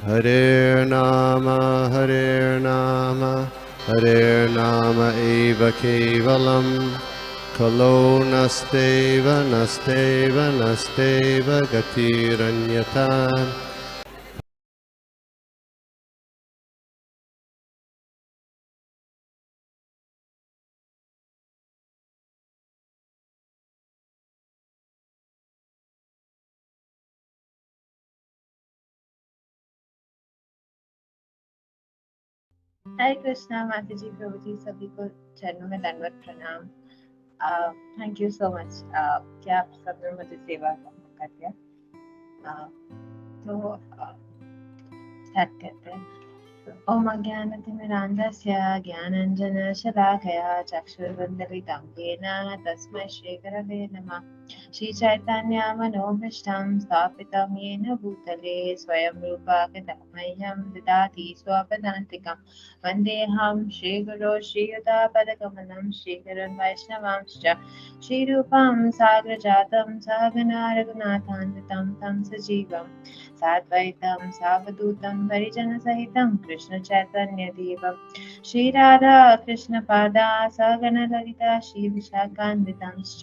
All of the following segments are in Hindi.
Hare Nama, Hare Nama eva kevalam, Kalo nasteva, nasteva, nasteva gatiranyata. हरे कृष्णा माता जी, प्रभु जी, सभी को चरणों में दंडवत प्रणाम। थैंक यू सो मच क्या आप सब ने मुझे सेवा का मौका दिया। तो स्टार्ट करते हैं। ओम अज्ञानतिमिरान्धस्य ज्ञानाञ्जनशलाकया चक्षुर्वन्दलितं येन तस्मै श्रीगुरवे नमः। श्रीचैतन्यमनोभीष्टं स्थापितं येन भूतले स्वयं रूपा कदा मह्यं ददाति स्वपदान्तिकं। वन्देऽहं श्रीगुरो श्रीयुतापदकमलं श्रीगुरुन् वैष्णवांश्च श्रीरूपं साग्रजातं सहगना रघुनाथान्वितं तं सजीवम् साद्वैतं सावधूतं परिजनसहितं कृष्णचैतन्यदेवं श्रीराधा कृष्णपादा सगणललिता श्रीविशाखान्वितांश्च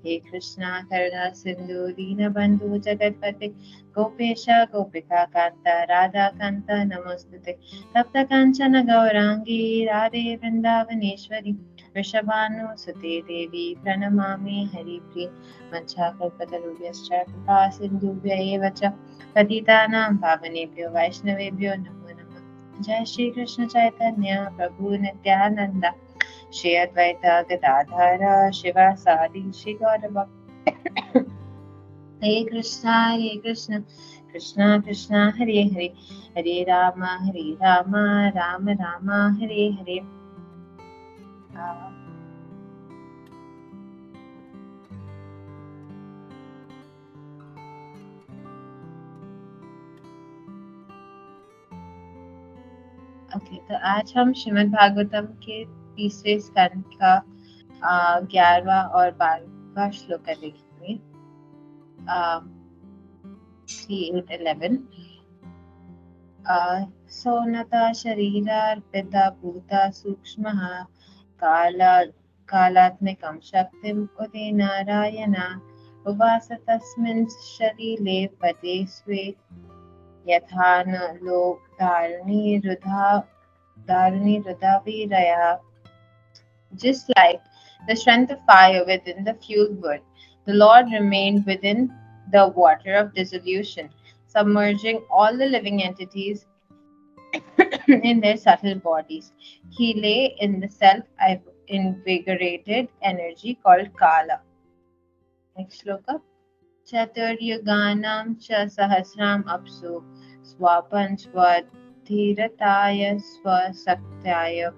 हे कृष्णा करुणा सिन्धु दीनबन्धु जगत्पते गोपेश गोपिका कान्त राधाकान्त नमोऽस्तुते तप्तकाञ्चन गौराङ्गी राधे वृन्दावनेश्वरी वृषभानुसुते देवी प्रणमामि हरिप्रिये वञ्चाकल्पतरुभ्यश्च कृपा सिन्धुभ्य एव च पतितानां पावनेभ्यो वैष्णवेभ्यो नमो नमः। जय श्री कृष्ण चैतन्य प्रभु नित्यानंद श्री अद्वैत गदाधर शिवासादि श्री गौरभक्त। हरे कृष्णा कृष्णा कृष्णा हरे हरे, हरे राम राम राम हरे हरे। ओके, तो आज हम श्रीमद् भागवतम के तीसरे स्कंद का 11वां और 12वां श्लोक देखेंगे। 3:11 सोनता शरीरार्पिता भूता सूक्ष्मः कालात्मिकं शक्तिम् उदे नारायण उवास तस्मिन् शरीरे पदे स्वे यथा न दारुणी रुधा Veerayya. Just like the strength of fire within the fuel wood, the Lord remained within the water of dissolution, submerging all the living entities in their subtle bodies. He lay in the self-invigorated energy called Kala. Next shloka. Chaturyuganam cha sahasram apsu swapan swadhirataya swasaktaya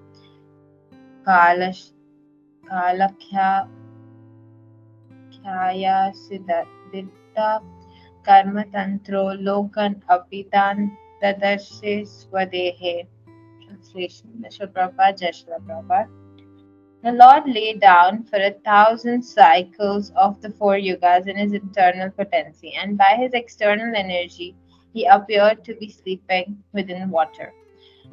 कालख्यायासिद्धा कर्मतन्त्रो लोकन् अपितान् तदर्शे स्वदेहे. Translation. Mr. Prabhupada, Jai Shri Prabhupada. The Lord lay down for 1,000 cycles of the four yugas in his internal potency, and by his external energy, he appeared to be sleeping within water.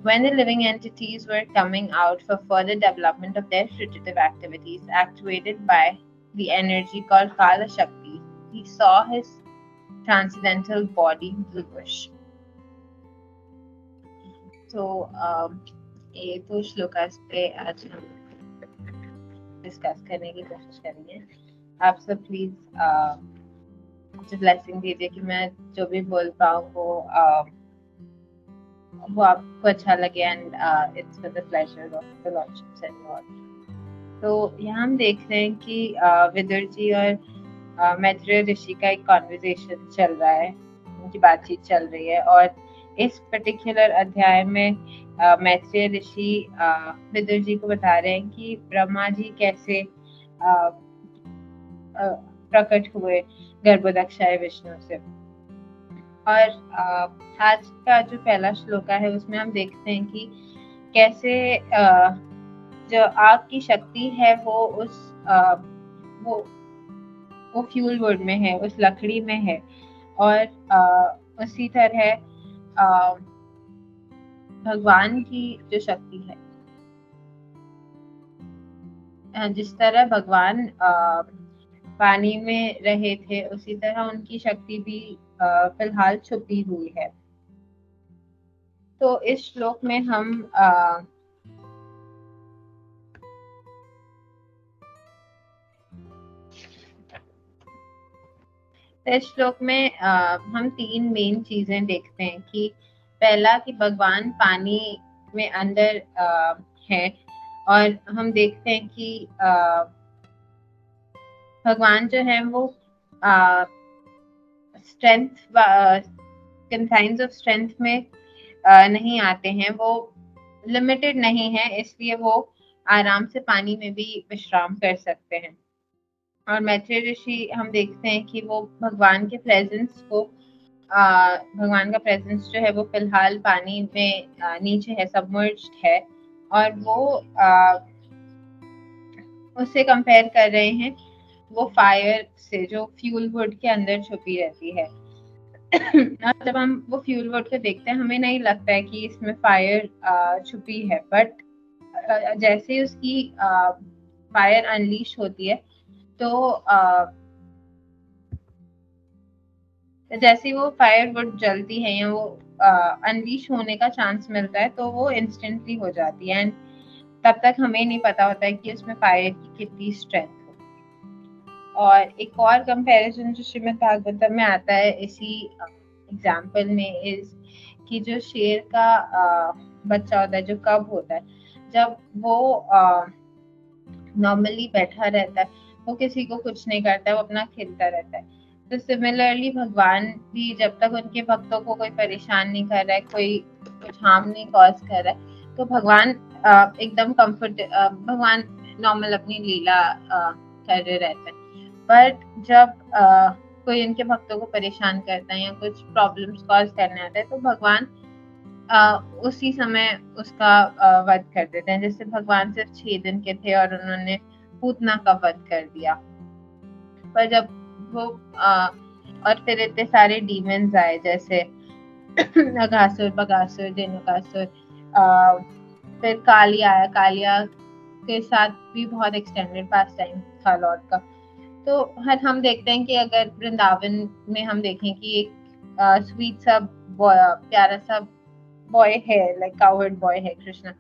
When the living entities were coming out for further development of their fruitive activities, actuated by the energy called Kala Shakti, he saw his transcendental body bluish. तो ये दो श्लोकास पे आज हम डिस्कस करने की कोशिश करेंगे। आप सब प्लीज मुझे ब्लेसिंग दीजिए कि मैं जो भी बोल पाऊँ वो आपको अच्छा लगे, and it's for the pleasure of the lordship and Lord. तो यहाँ हम देख रहे हैं कि विदुर जी और मैत्रेय ऋषि का एक कॉन्वर्सेशन चल रहा है, उनकी बातचीत चल रही है, और इस पर्टिकुलर अध्याय में मैत्रेय ऋषि विदुर जी को बता रहे हैं कि ब्रह्मा जी कैसे प्रकट हुए गर्भोदक्षाय विष्णु से। और आज का जो पहला श्लोक है उसमें हम देखते हैं कि कैसे जो आग की शक्ति है वो फ्यूल वुड में है, उस लकड़ी में है, और उसी तरह भगवान की जो शक्ति है, जिस तरह भगवान पानी में रहे थे उसी तरह उनकी शक्ति भी फिलहाल छुपी हुई है। तो इस श्लोक में हम हम 3 मेन चीजें देखते हैं कि पहला कि भगवान पानी में अंदर है, और हम देखते हैं कि भगवान जो है वो स्ट्रेंथ कंसाइंस ऑफ स्ट्रेंथ में नहीं आते हैं, वो लिमिटेड नहीं है, इसलिए वो आराम से पानी में भी विश्राम कर सकते हैं। और मैत्रेय ऋषि हम देखते हैं कि वो भगवान के प्रेजेंस को भगवान का प्रेजेंस जो है वो फिलहाल पानी में नीचे है, सबमर्ज्ड है, और वो उससे कंपेयर कर रहे हैं वो फायर से जो फ्यूल वुड के अंदर छुपी रहती है। जब हम वो फ्यूल वुड को देखते हैं हमें नहीं लगता है कि इसमें फायर छुपी है, बट जैसे ही उसकी फायर अनलीश होती है तो जैसे वो फायर वुड जलती है या वो अनलीश होने का चांस मिलता है तो वो इंस्टेंटली हो जाती है, एंड तब तक हमें नहीं पता होता है कि उसमें फायर की कितनी स्ट्रेंथ हो। और एक और कंपैरिजन जो श्रीमद् भागवतम में आता है इसी एग्जाम्पल में इज कि जो शेर का बच्चा होता है, जो कब होता है, जब वो नॉर्मली बैठा रहता है, वो किसी को कुछ नहीं करता है, वो अपना खेलता रहता है। तो सिमिलरली भगवान भी जब तक उनके भक्तों को कोई परेशान नहीं कर रहा है, कोई कुछ हार्म नहीं कॉज कर रहा है, तो भगवान एकदम भगवान नॉर्मल अपनी लीला कर रहे रहते हैं। बट जब कोई इनके भक्तों को परेशान करता है या कुछ प्रॉब्लम्स कॉज करने आता है तो भगवान उसी समय उसका वध कर देते हैं। जैसे भगवान सिर्फ 6 दिन के थे और उन्होंने पूतना का वध कर दिया, पर जब वो और फिर इतने सारे डीमंस आए जैसे अघासुर, बगासुर, धेनुकासुर, फिर कालिया के साथ भी बहुत एक्सटेंडेड पास टाइम था लॉर्ड का। तो हम देखते हैं कि अगर वृंदावन में हम देखें कि एक स्वीट सा प्यारा सा बॉय है, लाइक कावर्ड बॉय है कृष्णा,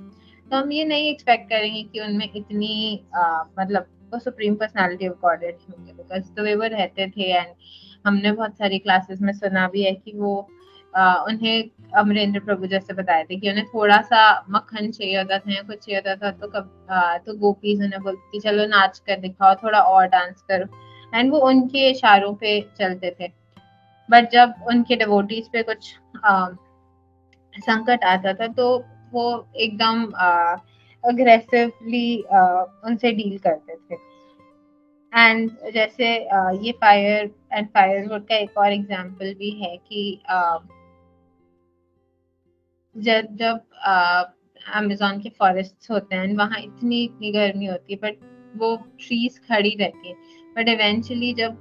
तो हम ये नहीं एक्सपेक्ट करेंगे कि उनमें इतनी मतलब वो सुप्रीम पर्सनालिटी ऑफ गॉड होंगे, बिकॉज तो वे वो रहते थे। एंड हमने बहुत सारी क्लासेस में सुना भी है कि वो उन्हें अमरेंद्र प्रभु जैसे बताए थे कि उन्हें थोड़ा सा मक्खन चाहिए होता था या कुछ चाहिए होता था तो गोपीज उन्हें बोलती चलो नाच कर दिखाओ, थोड़ा और डांस करो, एंड वो उनके इशारों पे चलते थे। बट जब उनके डिवोटीज पे कुछ संकट आता था तो वो एकदम अग्रेसिवली उनसे डील करते थे। एंड जैसे ये फायर एंड फायरवुड का एक और एग्जांपल भी है कि जब अमेज़न के फॉरेस्ट होते हैं वहाँ इतनी गर्मी होती है, बट वो ट्रीज खड़ी रहती है, बट इवेंचुअली जब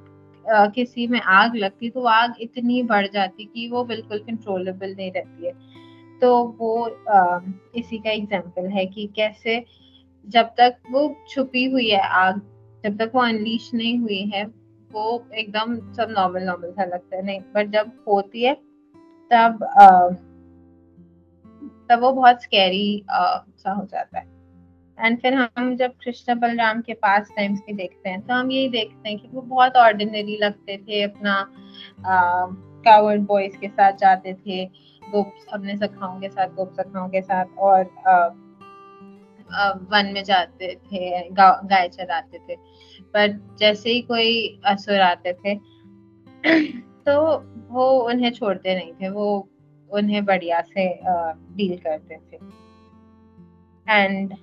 किसी में आग लगती तो आग इतनी बढ़ जाती कि वो बिल्कुल कंट्रोलेबल नहीं रहती है। तो वो इसी का एग्जाम्पल है कि कैसे जब तक वो छुपी हुई है आग, जब तक वो अनलीश नहीं हुई है वो एकदम सब नॉर्मल सा लगता है, नहीं, बट जब होती है तब वो बहुत स्कैरी सा हो जाता है। एंड फिर हम जब कृष्ण बलराम के पास टाइम्स के देखते हैं तो हम यही देखते हैं कि वो बहुत ऑर्डिनरी लगते थे, अपना कावर्ड बॉयज के साथ जाते थे, अपने सखाओं के साथ, गोप सखाओं के साथ, और वन में जाते थे, गाय चराते थे। पर जैसे ही कोई असुर आते थे तो वो उन्हें छोड़ते नहीं थे, वो उन्हें बढ़िया से डील करते थे। एंड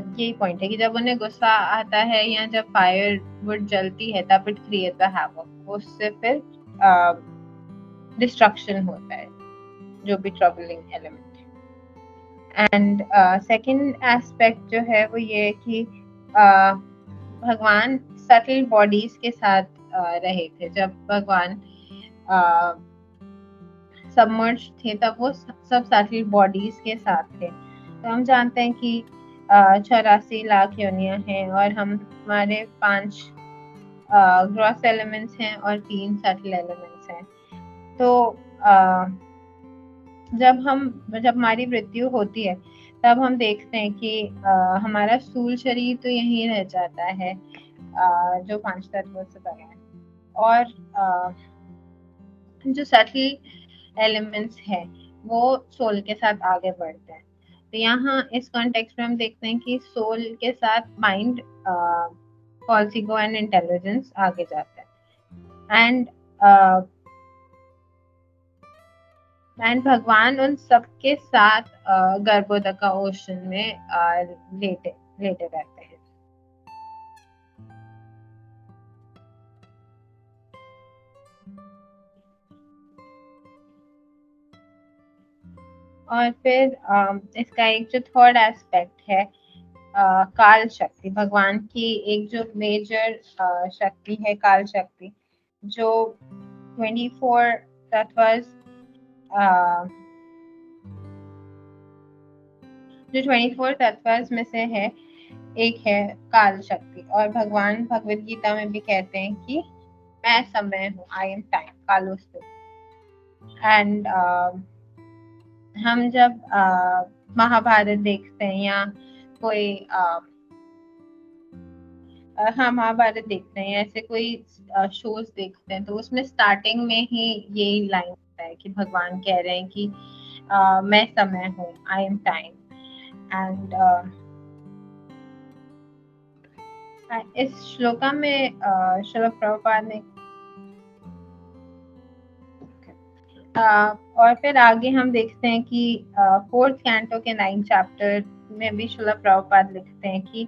यही पॉइंट है कि जब उन्हें गुस्सा आता है या जब फायर वुड जलती है तब इट क्रिएट द हैवॉक, उससे फिर डिस्ट्रक्शन होता है, जो भी ट्रबलिंग एलिमेंट है। एंड सेकंड एस्पेक्ट जो है वो ये कि भगवान सटल बॉडीज के साथ रहे थे। जब भगवान सबमर्ज थे तब वो सब सैटेलाइट बॉडीज के साथ थे। तो हम जानते हैं कि 84 लाख योनियां हैं और हमारे 5 ग्रॉस एलिमेंट्स हैं और 3 सटल एलिमेंट्स हैं। तो जब हमारी मृत्यु होती है तब हम देखते हैं कि हमारा स्थूल शरीर तो यहीं रह जाता है, जो 5 तत्वों से बना है, और जो सटल एलिमेंट्स हैं वो सोल के साथ आगे बढ़ते हैं। तो यहाँ इस कॉन्टेक्स्ट में हम देखते हैं कि सोल के साथ mind, false ego and intelligence आगे जाता है। एंड भगवान उन सबके साथ गर्भोदका ओशन में लेटे रहते हैं। और फिर इसका एक जो थर्ड एस्पेक्ट है, काल शक्ति। भगवान की एक जो मेजर शक्ति है काल शक्ति, जो 24 तत्व जो 24 तत्व में से है, एक है काल शक्ति। और भगवान भगवत गीता में भी कहते हैं कि मैं समय हूँ, आई एम टाइम, कालोस्तु। एंड हम जब महाभारत देखते हैं या कोई हम महाभारत देखते हैं, ऐसे कोई शोज देखते हैं, तो उसमें स्टार्टिंग में ही यही लाइन होता है कि भगवान कह रहे हैं कि मैं समय हूँ, आई एम टाइम। एंड इस श्लोका में श्रील प्रभुपाद ने और फिर आगे हम देखते हैं कि 4th कैंटो के 9th चैप्टर में भी श्रील प्रभुपाद लिखते हैं कि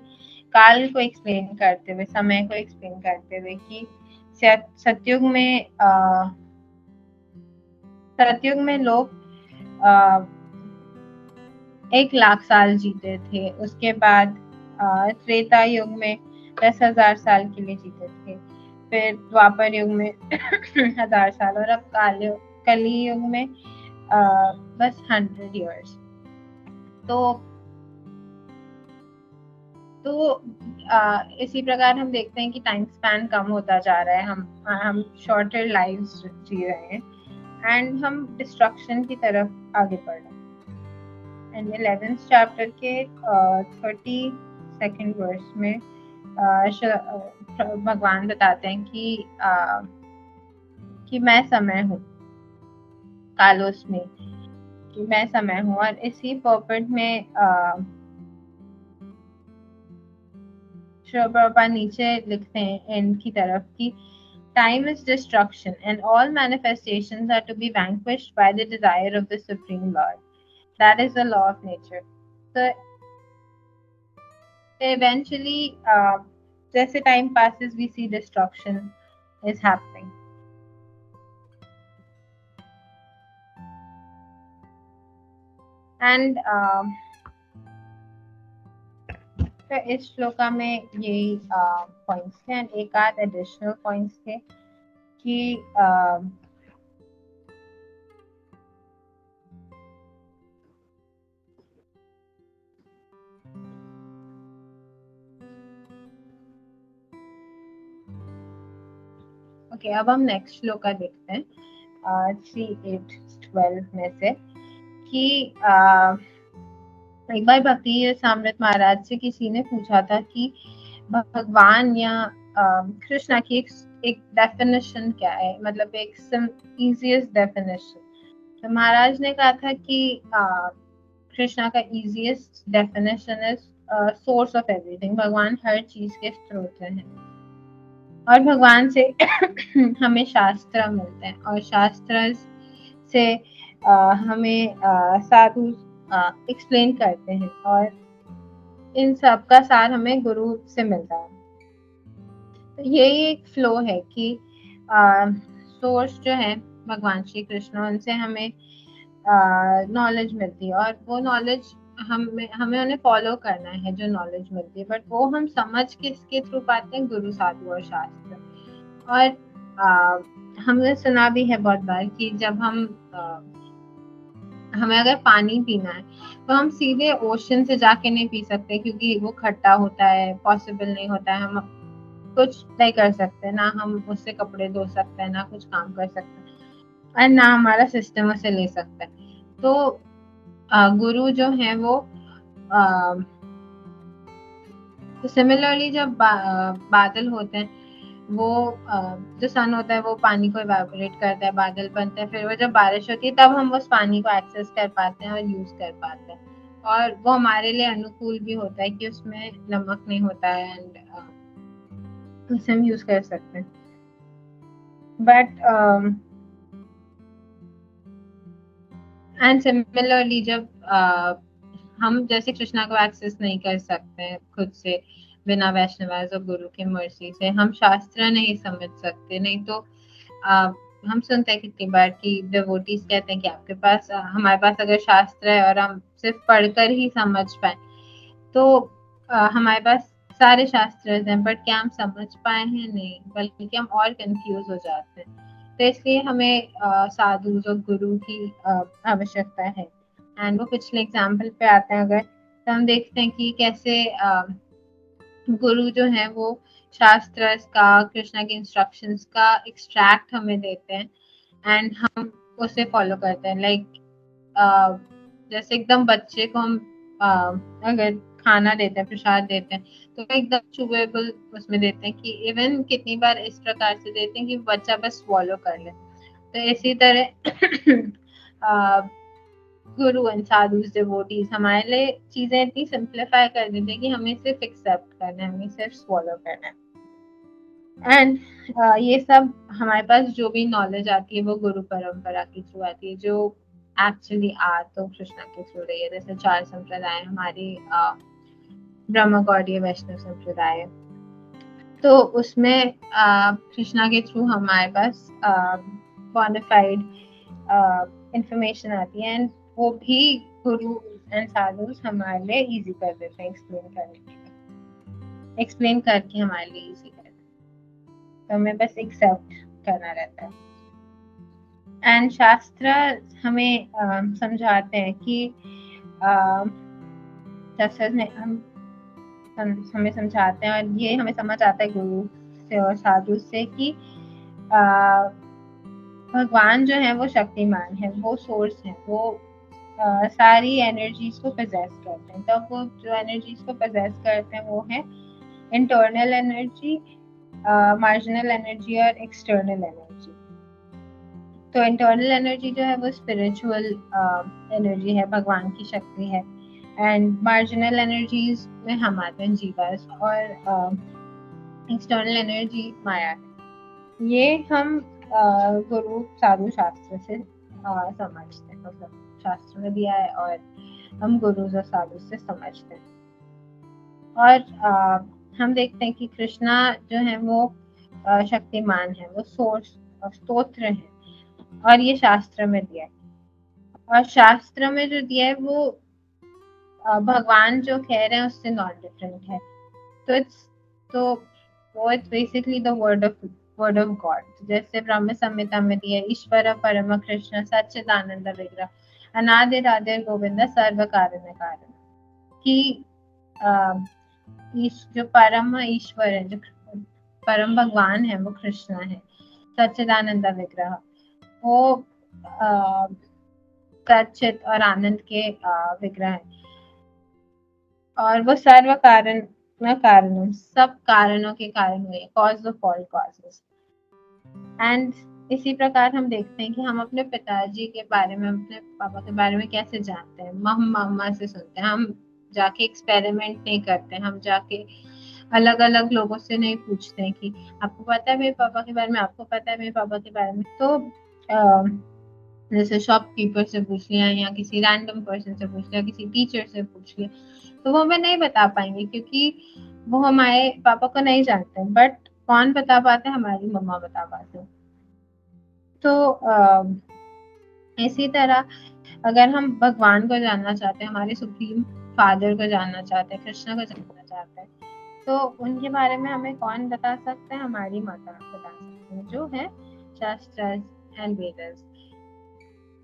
काल को एक्सप्लेन करते हुए, समय को एक्सप्लेन करते हुए, कि सतयुग में लोग 1,00,000 साल जीते थे। उसके बाद त्रेता युग में 10,000 साल के लिए जीते थे। फिर द्वापर युग में 1,000 साल, और अब कली युग में बस 100 years। तो इसी प्रकार हम देखते हैं कि टाइम स्पैन कम होता जा रहा है, हम शॉर्टर लाइव्स जी रहे हैं, एंड हम डिस्ट्रक्शन की तरफ आगे बढ़ रहे हैं। एंड 11th चैप्टर के 32nd वर्स में भगवान बताते हैं कि मैं समय हूँ, कालोस में, कि मैं समय हूँ। और इसी पर्पट में श्री प्रभुपाद नीचे लिखते हैं एंड की तरफ कि time is destruction and all manifestations are to be vanquished by the desire of the Supreme Lord. That is the law of nature. So eventually, जैसे time passes, we see destruction is happening. And इस श्लोका में यही पॉइंट्स थे, एंड एक आध एडिशनल पॉइंट्स थे कि ओके, अब हम नेक्स्ट श्लोका देखते हैं 3:8-12 में से कि एक बार भक्ति सामृत महाराज से किसी ने पूछा था कि भगवान या कृष्णा की एक डेफिनेशन क्या है, मतलब एक इजीएस्ट डेफिनेशन। तो महाराज ने कहा था कि कृष्णा का easiest definition is source of everything. भगवान हर चीज के स्रोत हैं, और भगवान से हमें शास्त्र मिलते हैं, और शास्त्र से हमें साधु एक्सप्लेन करते हैं, और इन सब का सार हमें गुरु से मिलता है। तो यही एक फ्लो है कि सोर्स जो है भगवान श्री कृष्ण, उनसे हमें नॉलेज मिलती है, और वो नॉलेज हमें उन्हें फॉलो करना है जो नॉलेज मिलती है, बट वो हम समझ किसके थ्रू पाते हैं, गुरु, साधु और शास्त्र। और हमने सुना भी है बहुत बार कि जब हमें अगर पानी पीना है तो हम सीधे ओशन से जाके नहीं पी सकते, क्योंकि वो खट्टा होता है, पॉसिबल नहीं होता है। हम कुछ नहीं कर सकते, ना हम उससे कपड़े धो सकते हैं, ना कुछ काम कर सकते हैं, और ना हमारा सिस्टम उसे ले सकता है। तो गुरु जो है वो तो सिमिलरली जब बादल होते हैं, वो जो सन होता है वो पानी को इवेपोरेट करता है, बादल बनते हैं, फिर वो जब बारिश होती है तब हम उस पानी को एक्सेस कर पाते हैं और यूज कर पाते हैं, और वो हमारे लिए अनुकूल भी होता है कि उसमें नमक नहीं होता है, एंड उसे हम यूज कर सकते हैं। बट एंड सिमिलरली जब हम जैसे कृष्णा को एक्सेस नहीं कर सकते हैं खुद से, बिना वैष्णवास और गुरु की मर्जी से हम शास्त्र नहीं समझ सकते, नहीं तो हम सुनते हैं कितनी बार कि डिवोटीज कहते हैं कि आपके पास हमारे पास अगर शास्त्र है और हम सिर्फ पढ़कर ही समझ पाए, तो हमारे पास सारे शास्त्र हैं, बट क्या हम समझ पाए हैं? नहीं, बल्कि हम और कंफ्यूज हो जाते हैं। तो इसलिए हमें साधु और गुरु की आवश्यकता है। एंड वो पिछले एग्जाम्पल पे आते हैं अगर, तो हम देखते हैं कि कैसे गुरु जो है वो शास्त्र का, कृष्णा के इंस्ट्रक्शंस का एक्सट्रैक्ट हमें देते हैं, एंड हम उसे फॉलो करते हैं। लाइक जैसे एकदम बच्चे को हम अगर खाना देते हैं, प्रसाद देते हैं, तो एकदम चुवेबल उसमें देते हैं, कि इवन कितनी बार इस प्रकार से देते हैं कि बच्चा बस स्वॉलो कर ले। तो इसी तरह गुरु एंड साधु डिवोटीज हमारे लिए चीजें इतनी सिंप्लीफाई कर देते हैं कि हमें सिर्फ एक्सेप्ट करना है, हमें सिर्फ स्वॉलो करना है। एंड ये सब हमारे पास जो भी नॉलेज आती है वो गुरु परंपरा के थ्रू आती है, जो एक्चुअली आ तो कृष्णा के थ्रू रही है। जैसे 4 संप्रदाय हमारी ब्रह्म गौड़ीय वैष्णव संप्रदाय, तो उसमें कृष्णा के थ्रू हमारे पास बोनाफाइड इंफॉर्मेशन आती है, एंड वो भी गुरु एंड साधु हमारे लिए इजी कर देते हैं एक्सप्लेन करके हमारे लिए इजी कर देते हैं। तो हमें बस एक्सेप्ट करना रहता है। एंड शास्त्र हमें समझाते हैं कि शास्त्र में हमें समझाते हैं, और ये हमें समझ आता है गुरु से और साधु से कि भगवान जो है वो शक्तिमान है, वो सोर्स है, वो सारी एनर्जीज को पोजेस करते हैं। तो वो जो एनर्जीज को पोजेस करते हैं वो है इंटरनल एनर्जी, मार्जिनल एनर्जी और एक्सटर्नल एनर्जी। तो इंटरनल एनर्जी जो है वो स्पिरिचुअल एनर्जी है, भगवान की शक्ति है, एंड मार्जिनल एनर्जीज में हम आते हैं जीवास, और एक्सटर्नल एनर्जी माया है। ये हम गुरु साधु शास्त्र से समझते हैं, मतलब शास्त्र में दिया है और हम गुरु और साधु से समझते हैं। और हम देखते हैं कि कृष्णा जो है वो शक्तिमान है, वो सोर्स स्तोत्र है, और ये शास्त्र में दिया है। और शास्त्र में जो दिया है वो भगवान जो कह रहे हैं उससे नॉट डिफरेंट है। तो वो it's basically the word of God. जैसे ब्रह्म संहिता में दिया, ईश्वर परम कृष्ण सच्चिदानंद विग्रह अनादि राधे गोविंद सर्व कारण कारण, कि जो परम ईश्वर है, जो परम भगवान है, वो कृष्ण है, सच्चिदानंद विग्रह, वो सच्चित और आनंद के विग्रह है, और वो सर्व कारण कारणम, सब कारणों के कारण हुए, cause of all causes. And इसी प्रकार हम देखते हैं कि हम अपने पिताजी के बारे में, अपने पापा के बारे में कैसे जानते हैं? हम मम्मा से सुनते हैं, हम जाके एक्सपेरिमेंट नहीं करते, हम जाके अलग अलग लोगों से नहीं पूछते हैं कि आपको पता है मेरे पापा के बारे में, आपको पता है मेरे पापा के बारे में। तो जैसे शॉपकीपर से पूछ लिया, या किसी रैंडम पर्सन से पूछ लिया, किसी टीचर से पूछ लिया, तो वो हमें नहीं बता पाएंगे, क्योंकि वो हमारे पापा को नहीं जानते। बट कौन बता पाते हैं? हमारी मम्मा बता पाते हैं। तो इसी तरह अगर हम भगवान को जानना चाहते हैं, हमारे सुप्रीम फादर को जानना चाहते हैं, कृष्ण को जानना चाहते हैं, तो उनके बारे में हमें कौन बता सकता है? हमारी माता बता सकते हैं। हैं जो है शास्त्रास एंड वेदास,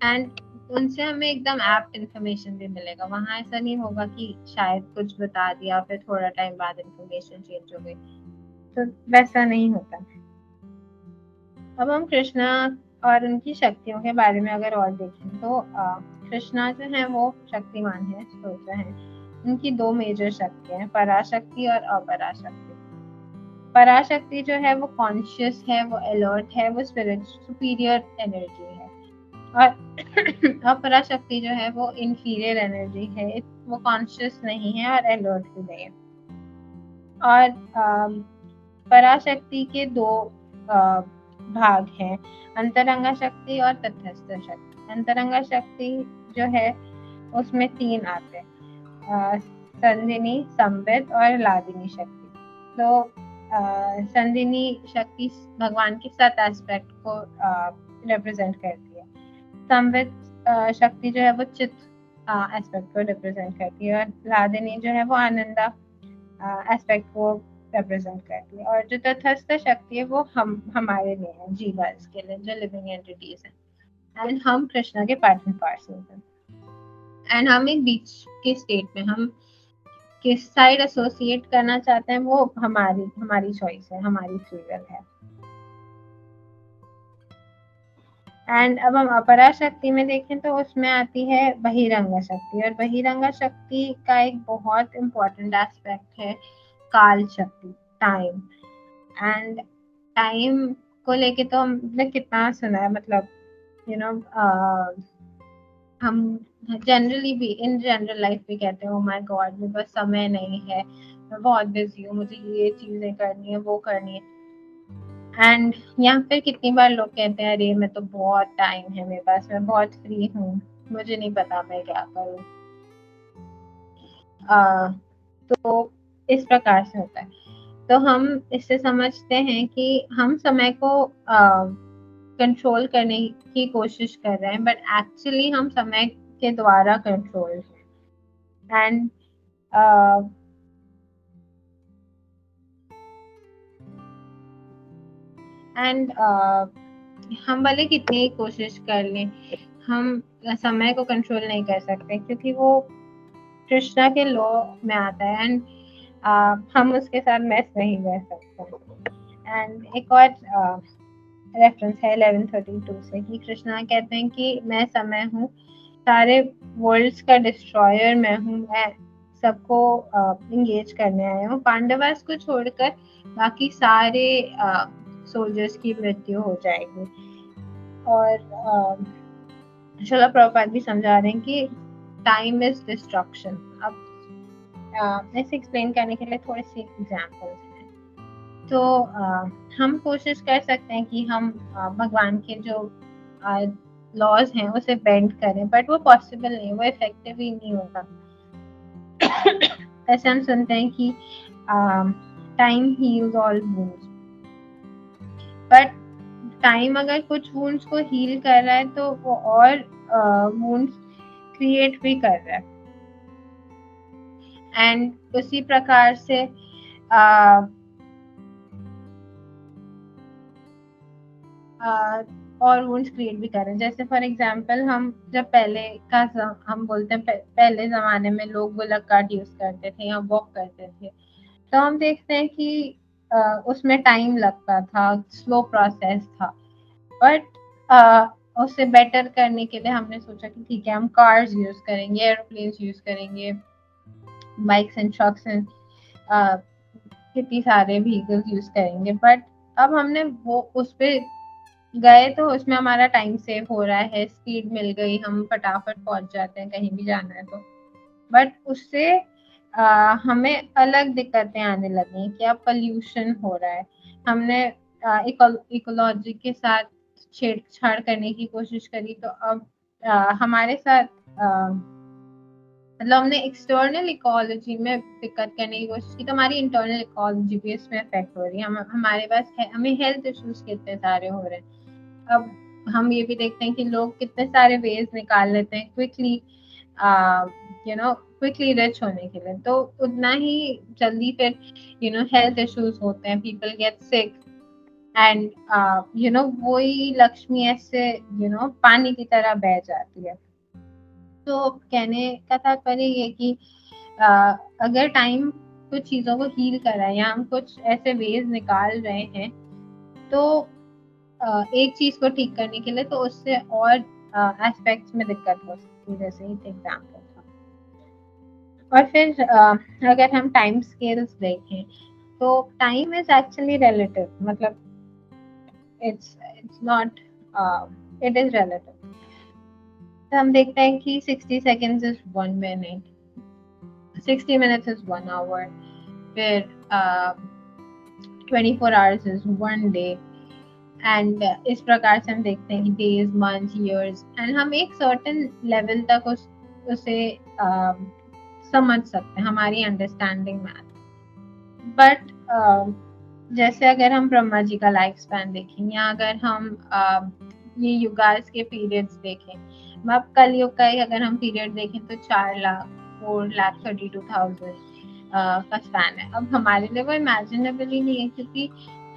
एंड उनसे हमें एकदम एप्ट इंफॉर्मेशन भी मिलेगा। वहाँ ऐसा नहीं होगा कि शायद कुछ बता दिया फिर थोड़ा टाइम बाद इंफॉर्मेशन चेंज हो गई, तो वैसा नहीं होता। अब हम कृष्णा और उनकी शक्तियों के बारे में अगर और देखें तो कृष्णा जो है वो शक्तिमान है, स्त्रोत्र है। उनकी दो मेजर शक्तियां हैं, पराशक्ति और अपराशक्ति। पराशक्ति जो है वो कॉन्शियस है, वो अलर्ट है, वो सुपीरियर एनर्जी है, और अपराशक्ति जो है वो इंफीरियर एनर्जी है, वो कॉन्शियस नहीं है और अलर्ट भी नहीं है। और पराशक्ति के दो भाग हैं, अंतरंगा शक्ति और तटस्थ शक्ति। अंतरंगा शक्ति जो है उसमें तीन आते हैं, संधिनी, संबित और लादिनी शक्ति। तो संधिनी शक्ति भगवान के 7 एस्पेक्ट को रिप्रेजेंट करती है। संबित शक्ति जो है वो चित्त एस्पेक्ट को रिप्रेजेंट करती है, और लादिनी जो है वो आनंदा एस्पेक्ट को रिप्रेजेंट करती है, और जो तटस्थ शक्ति है वो हमारे लिए है, जीवास के लिए, जो लिविंग एंटिटीज हैं, एंड हम कृष्णा के पार्ट एंड पार्सल हैं। एंड हम एक बीच के स्टेट में हम किस साइड एसोसिएट करना चाहते हैं वो हमारी चॉइस है, हमारी फ्री विल है। एंड अब हम अपरा शक्ति में देखें तो उसमें आती है बहिरंगा शक्ति, और बहिरंगा शक्ति का एक बहुत इम्पोर्टेंट एस्पेक्ट है काल शक्ति, टाइम। एंड टाइम को लेके तो हमने कितना सुना है, मतलब यू नो हम जनरली भी इन जनरल लाइफ भी कहते हैं ओ माय गॉड मेरे पास समय नहीं है, मैं बहुत बिजी हूँ, मुझे ये चीजें करनी है, वो करनी है। एंड यहाँ पे कितनी बार लोग कहते हैं अरे मैं तो बहुत टाइम है मेरे पास, मैं बहुत फ्री हूँ, मुझे नहीं पता मैं क्या करूँ। तो इस प्रकार से होता है। तो हम इससे समझते हैं कि हम समय को कंट्रोल करने की कोशिश कर रहे हैं, बट एक्चुअली हम समय के द्वारा कंट्रोल हैं। एंड हम भले कितनी कोशिश कर लें, हम समय को कंट्रोल नहीं कर सकते, क्योंकि वो कृष्णा के लॉ में आता है, एंड हम उसके साथ मैच नहीं कर सकते। एंड एक और रेफरेंस है 1132 से कि कृष्णा कहते हैं कि मैं समय हूँ, सारे वर्ल्ड्स का डिस्ट्रॉयर मैं हूँ, मैं सबको इंगेज करने आया हूँ, पांडवास को छोड़कर बाकी सारे सोल्जर्स की मृत्यु हो जाएगी। और श्रील प्रभुपाद भी समझा रहे हैं कि टाइम इज डिस्ट्रक्शन। अब ऐसे एक्सप्लेन करने के लिए थोड़े से एग्जाम्पल्स हैं। तो हम कोशिश कर सकते हैं कि हम भगवान के जो लॉज हैं उसे बेंड करें, बट वो पॉसिबल नहीं, वो इफेक्टिव ही नहीं होगा। ऐसे हम सुनते हैं कि time heals all wounds, but time अगर कुछ वुंड्स को हील कर रहा है तो वो और वुंड्स क्रिएट भी कर रहा है। एंड उसी प्रकार से और वुंड्स क्रिएट भी कर रहे हैं। जैसे फॉर एग्जांपल हम जब पहले का हम बोलते हैं पहले जमाने में लोग बुलक कार्ट यूज करते थे या वॉक करते थे, तो हम देखते हैं कि उसमें टाइम लगता था, स्लो प्रोसेस था, बट उसे बेटर करने के लिए हमने सोचा कि ठीक है हम कार्स यूज करेंगे, एरोप्लेन्स यूज करेंगे, बाइक्स एंड ट्रक्स एंड कितनी सारे व्हीकल्स यूज करेंगे। बट अब हमने वो उस पे गए तो उसमें हमारा टाइम सेव हो रहा है, स्पीड मिल गई, हम फटाफट पहुंच जाते हैं कहीं भी जाना है तो। बट उससे हमें अलग दिक्कतें आने लगी कि अब पोल्यूशन हो रहा है, हमने इकोलॉजी के साथ छेड़छाड़ करने की कोशिश करी, तो अब हमारे साथ मतलब हमने एक्सटर्नल इकोलॉजी में दिक्कत करने की कोशिश की, तो हमारी इंटरनल इकोलॉजी भी इसमें अफेक्ट हो रही है। हमारे पास हमें हेल्थ इश्यूज कितने सारे हो रहे हैं। अब हम ये भी देखते हैं कि लोग कितने सारे वेज निकाल लेते हैं क्विकली क्विकली रिच होने के लिए, तो उतना ही जल्दी फिर हेल्थ इश्यूज होते हैं, पीपल गेट सिक एंड वही लक्ष्मी ऐसे पानी की तरह बह जाती है। तो कहने का तात्पर्य ये कि अगर टाइम कुछ चीज़ों को हील कर रहा है या हम कुछ ऐसे वेज निकाल रहे हैं, तो एक चीज़ को ठीक करने के लिए तो उससे और एस्पेक्ट्स में दिक्कत हो सकती है, जैसे एक एग्जाम्पल था। और फिर अगर हम टाइम स्केल्स देखें तो टाइम इज एक्चुअली रिलेटिव, मतलब it's not, it is relative. तो हम देखते हैं कि 60 seconds is 1 minute, 60 minutes is 1 hour, फिर 24 hours is 1 day, एंड इस प्रकार से हम देखते हैं कि डेज, मंथ, ईयर्स, एंड हम एक सर्टेन लेवल तक उसे समझ सकते हैं हमारी अंडरस्टैंडिंग में। बट जैसे अगर हम ब्रह्मा जी का लाइफ स्पैन देखें या अगर हम ये युगास के पीरियड्स देखें, अब कलयुग का ही अगर हम पीरियड देखें तो 4,32,000 का स्पैन है। अब हमारे लिए वो इमेजिनेबल ही नहीं है, क्योंकि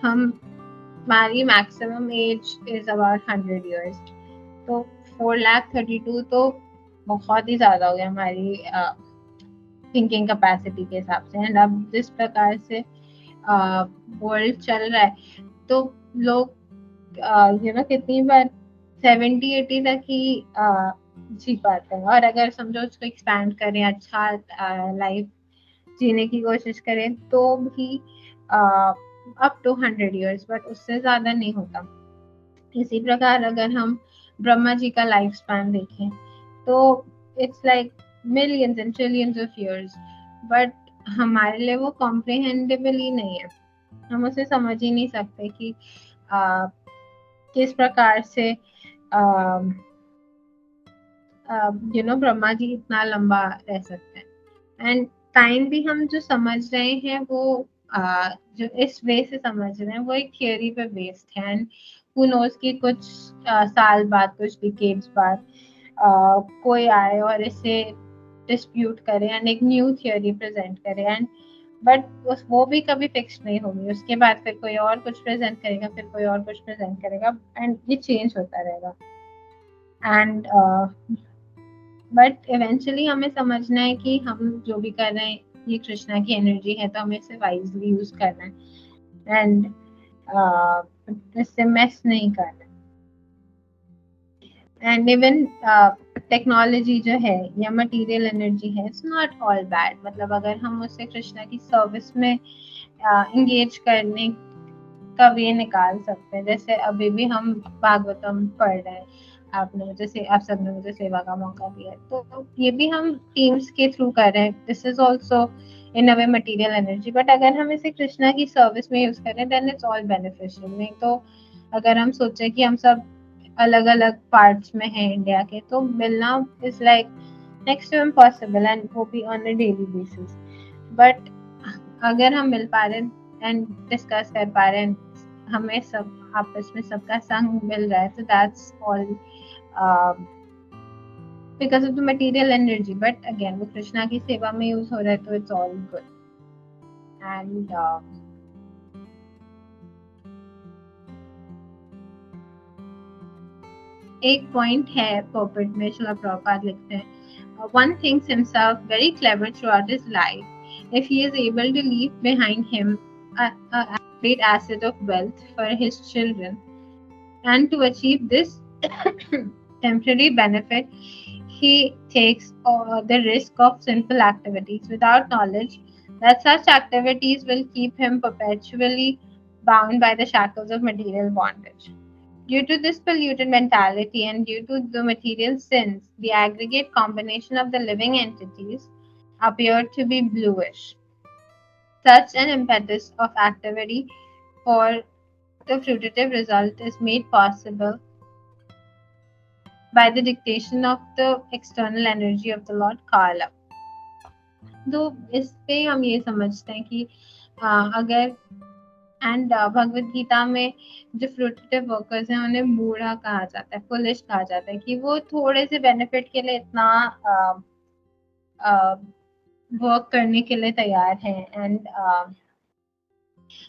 हमारी maximum age is about 100 years। तो 4,32,000 तो बहुत ही ज्यादा हो गया हमारी थिंकिंग कैपेसिटी के हिसाब से। एंड अब जिस प्रकार से वर्ल्ड चल रहा है, तो लोग कितनी बार 70-80 तक ही जी पाते हैं। और अगर समझो उसको एक्सपैंड करें, अच्छा लाइफ जीने की कोशिश करें, तो भी अप टू 100 years, बट उससे ज्यादा नहीं होता। इसी प्रकार अगर हम ब्रह्मा जी का लाइफ स्पैन देखें तो it's like millions and trillions of years, but हमारे लिए वो कॉम्प्रिहेंडेबल ही नहीं है। हम उसे समझ ही नहीं सकते कि किस प्रकार से ब्रह्मा जी इतना लंबा रह सकते हैं। एंड टाइम भी हम जो समझ रहे हैं वो जो इस वे से समझ रहे हैं वो एक थियोरी पे बेस्ड है। एंड हु नोज कि कुछ साल बाद, कुछ डिकेड्स बाद कोई आए और इसे डिस्प्यूट करे एंड एक न्यू थियोरी प्रेजेंट करे, एंड बट वो भी कभी फिक्स नहीं होगी। उसके बाद फिर कोई और कुछ प्रेजेंट करेगा, फिर कोई और कुछ प्रेजेंट करेगा, एंड ये चेंज होता रहेगा। एंड बट इवेंचुअली हमें समझना है कि हम जो भी कर रहे हैं ये कृष्णा की एनर्जी है, तो हमें इसे वाइजली यूज करना है एंड इससे मेस नहीं करना। एंड इवन टेक्नोलॉजी जो है या मटेरियल एनर्जी है, इट्स नॉट ऑल बैड। मतलब अगर हम उसे कृष्णा की सर्विस में इंगेज करने का वे निकाल सकते हैं। जैसे अभी भी हम भागवतम पढ़ रहे हैं, आपने जैसे आप सबने मुझे सेवा का मौका दिया, तो ये भी हम टीम्स के थ्रू कर रहे हैं। This is also in a way material energy, but अगर हम इसे कृष्णा की सर्विस में यूज करें देन इट्स ऑल बेनिफिशियल। नहीं तो अगर हम सोचें कि हम सब अलग अलग पार्ट्स में हैं इंडिया के, तो मिलना is like next to impossible, and वो भी on a daily basis. But अगर हम मिल पा रहे हैं एंड डिस्कस कर पा रहे हैं, हमें सब आपस में सबका संग मिल रहा है, तो that's all because of the material energy. But again वो कृष्णा की सेवा में यूज हो रहा है, तो इट्स ऑल गुड। एंड एक पॉइंट है पोपिट में, श्रील प्रभुपाद लिखते हैं, one thinks himself very clever throughout his life if he is able to leave behind him a great asset of wealth for his children, and to achieve this temporary benefit he takes the risk of sinful activities without knowledge that such activities will keep him perpetually bound by the shackles of material bondage. Due to this polluted mentality and due to the material sins, the aggregate combination of the living entities appear to be bluish. Such an impetus of activity for the fruitive result is made possible by the dictation of the external energy of the Lord Kala. तो इस पे हम ये समझते हैं कि अगर एंड भगवत गीता में जो फ्रूटिव वर्कर्स हैं उन्हें बूढ़ा कहा जाता है, फुलिश कहा जाता है, कि वो थोड़े से बेनिफिट के लिए इतना वर्क करने के लिए तैयार हैं। एंड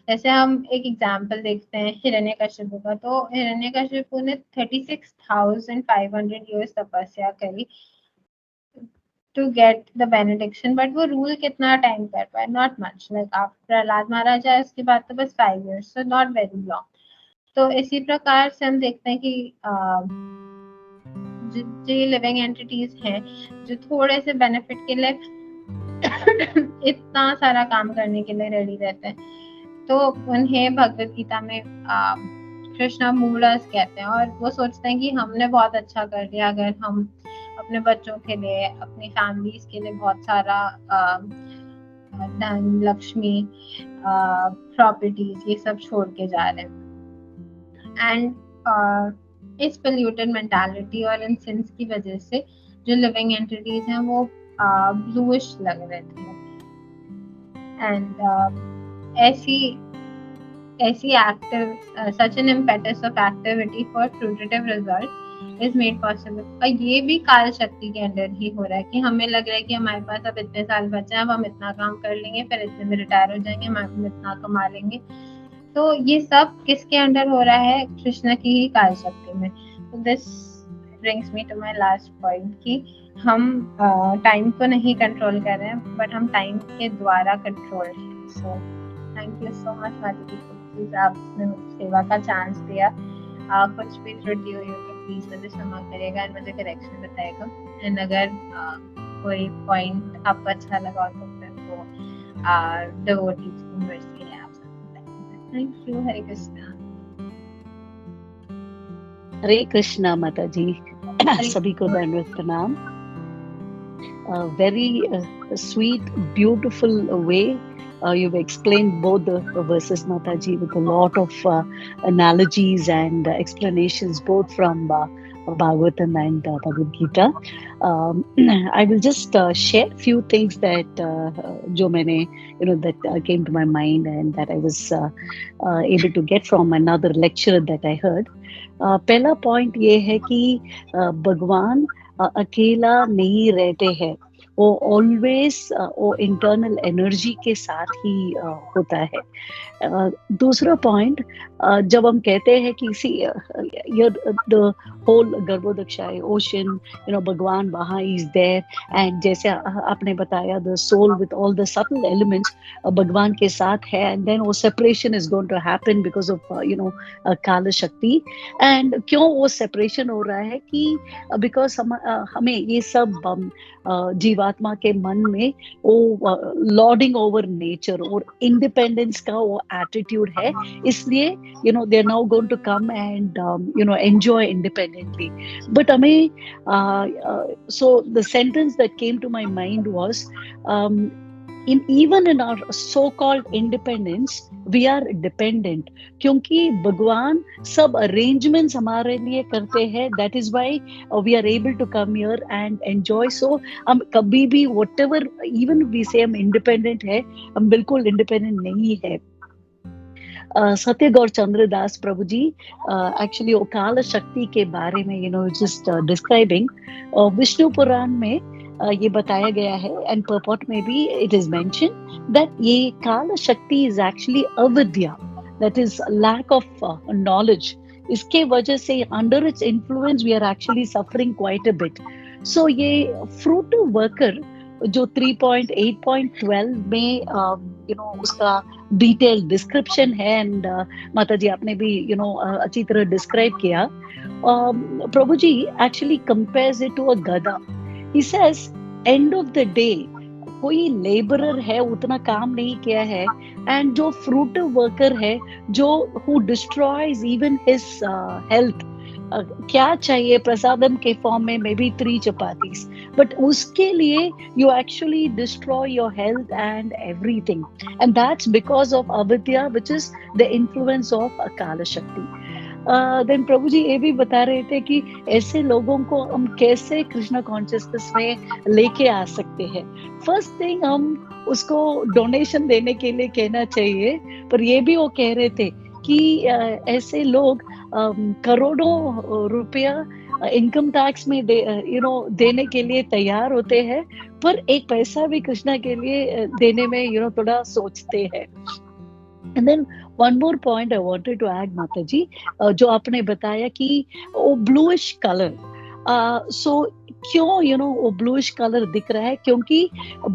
जैसे हम एक एग्जाम्पल देखते हैं हिरण्यकशिपु का, तो हिरण्यकशिपु ने 36,500 years तपस्या करी to get the benediction, but वो रूल कितना टाइम कर पाए? नॉट मच, लाइक आप प्रहलाद महाराज आए उसके बाद तो बस 5 years, so not very long. तो इसी प्रकार से हम देखते हैं कि जो लिविंग एंटिटीज हैं जो थोड़े से बेनिफिट के लिए इतना सारा काम करने के लिए रेडी रहते हैं, तो उन्हें भगवत गीता में कृष्णा मूढ़स कहते हैं, और वो सोचते हैं कि हमने बहुत अच्छा कर दिया अगर हम अपने बच्चों के लिए, अपनी फैमिलीज के लिए बहुत सारा धन, लक्ष्मी, प्रॉपर्टीज ये सब छोड़ के जा रहे हैं। एंड इस पोल्यूटेड मेंटालिटी और इन सिंस की वजह से जो लिविंग एंटिटीज हैं वो ब्लूइश लग रहे थे। एंड ऐसी active such an impetus of activity for fruitive result is made possible. और ये भी काल शक्ति के अंडर ही हो रहा है कि हमें लग रहा है कि हमारे पास अब इतने साल बचे हैं, अब हम इतना काम कर लेंगे, फिर इतने में रिटायर हो जाएंगे, हम इतना कमा लेंगे। तो ये सब किसके अंडर हो रहा है? कृष्ण की ही काल शक्ति में। तो this brings me to my last point कि हम टाइम को नहीं कंट्रोल कर रहे हैं, बट हम टाइम के द्वारा कंट्रोल हैं। सो thank you so much Mata जी, आपने सेवा का चांस दिया। कुछ भी त्रुटि हुई हो तो प्लीज मुझे क्षमा करिएगा और मुझे करेक्शन बताएगा। एंड अगर कोई पॉइंट आपको अच्छा लगा तो फिर वो डिवोटीज की मर्जी है, आप सब। Thank you. हरे कृष्णा। हरे कृष्णा माता जी, सभी को दंडवत प्रणाम। Very sweet, beautiful way you've explained both the verses, Mataji, with a lot of analogies and explanations, both from Bhagavatam and Bhagavad Gita. I will just share few things that जो मैंने that came to my mind and that I was able to get from another lecture that I heard. पहला point ये है कि भगवान अकेला नहीं रहते हैं, वो ऑलवेज वो इंटरनल एनर्जी के साथ ही होता है। दूसरा पॉइंट, जब हम कहते हैं कि द होल गर्भोदक्षाय ओशन, भगवान वहाँ इज देयर, एंड जैसे आपने बताया the soul with all the subtle elements भगवान के साथ है, एंड देन वो separation is going to happen because of काल शक्ति। एंड क्यों वो सेपरेशन हो रहा है? कि बिकॉज हमें ये सब जीवात्मा के मन में वो लॉर्डिंग ओवर नेचर और इंडिपेंडेंस का वो एटीट्यूड है, इसलिए they are now going to come and enjoy independently. But हमें so the sentence that came to my mind was even in our so-called independence we are dependent, क्योंकि भगवान सब arrangements हमारे लिए करते हैं। That is why we are able to come here and enjoy. So हम कभी भी whatever even we say हम independent है, हम बिल्कुल independent नहीं है। सत्य गौर चंद्रदास प्रभु जी एक्चुअली वो काल शक्ति के बारे में जस्ट डिस्क्राइबिंग विष्णु पुराण में ये बताया गया है, एंड पर्पॉट में भी इट इज मेंशन दैट ये kaal shakti is actually avidya, that is lack of knowledge. इसके वजह से under its influence we are actually suffering quite a bit. So ये फ्रूट वर्कर जो 3.8.12 में उसका डिटेल डिस्क्रिप्शन है, एंड माता जी आपने भी अच्छी तरह डिस्क्राइब किया। Prabhu ji actually compares it to a gadha. He says end of the day कोई लेबरर है, उतना काम नहीं किया है, एंड जो फ्रूट वर्कर है जो who destroys even his health, क्या चाहिए प्रसादम के फॉर्म में मे बी 3 चपातीस, बट उसके लिए you actually destroy your health and everything, and that's because of avidya which is the influence of काल शक्ति। देन प्रभु जी ये भी बता रहे थे कि ऐसे लोगों को हम कैसे कृष्णा कॉन्शियसनेस में लेके आ सकते हैं। फर्स्ट थिंग, हम उसको डोनेशन देने के लिए कहना चाहिए, पर ये भी वो कह रहे थे कि ऐसे लोग करोड़ों रुपया इनकम टैक्स में देने के लिए तैयार होते हैं, पर एक पैसा भी कृष्णा के लिए देने में थोड़ा सोचते हैं। And then one more point I wanted to add, Mataji, जो आपने बताया कि वो bluish color, so क्यों वो bluish color दिख रहा है? क्योंकि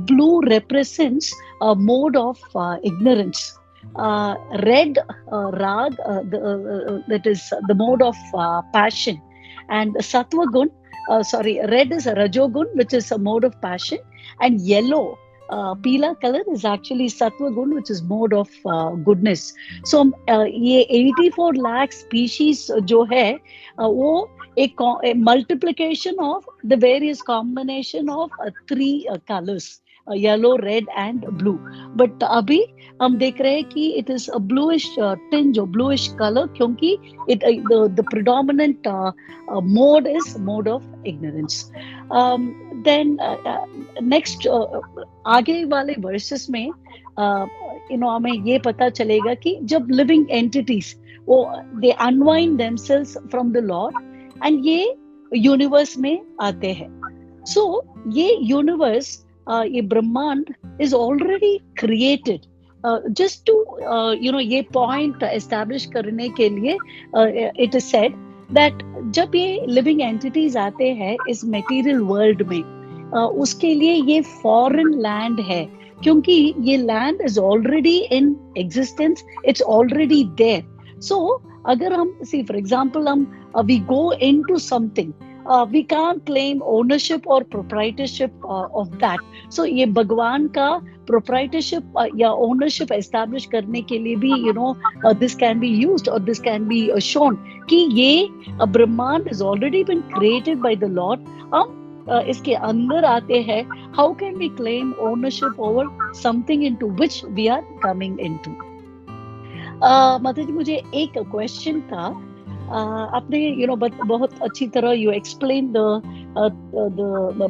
blue represents a mode of ignorance. Red, rag, that is the mode of passion, and sattva gun, red is a rajogun, which is a mode of passion, and yellow, पीला color is actually sattva gun, which is mode of goodness. So ये 84 lakh species जो है वो एक multiplication of the various combination of three colors, yellow, red and blue. But अभी हम देख रहे हैं कि it is a bluish tinge or bluish color क्योंकि the predominant mode is mode of ignorance. Then next आगे वाले वर्सेस में हमें ये पता चलेगा कि जब लिविंग एंटिटीज वो they unwind themselves from the lord and ये यूनिवर्स में आते हैं. सो ये यूनिवर्स, ये ब्रह्मांड is already created. Just to ये पॉइंट एस्टैब्लिश करने के लिए इट इज सेड दैट जब ये लिविंग एंटिटीज आते हैं इस मटेरियल वर्ल्ड में, उसके लिए ये फॉरेन लैंड है क्योंकि ये land is already in existence, it's already there. So अगर हम फॉर एग्जांपल हम we go into something, we can't claim ownership और प्रोप्राइटरशिप ऑफ दैट. सो ये भगवान का प्रोप्राइटरशिप या ओनरशिप एस्टैब्लिश करने के लिए भी दिस कैन बी यूज्ड और दिस कैन बी शोन कि ये ब्रह्मांड is already been created by the lord. हम इसके अंदर आते हैं. How can we claim ownership over something into which we are coming into? माताजी, मुझे एक क्वेश्चन था. आपने बहुत अच्छी तरह यू एक्सप्लेन द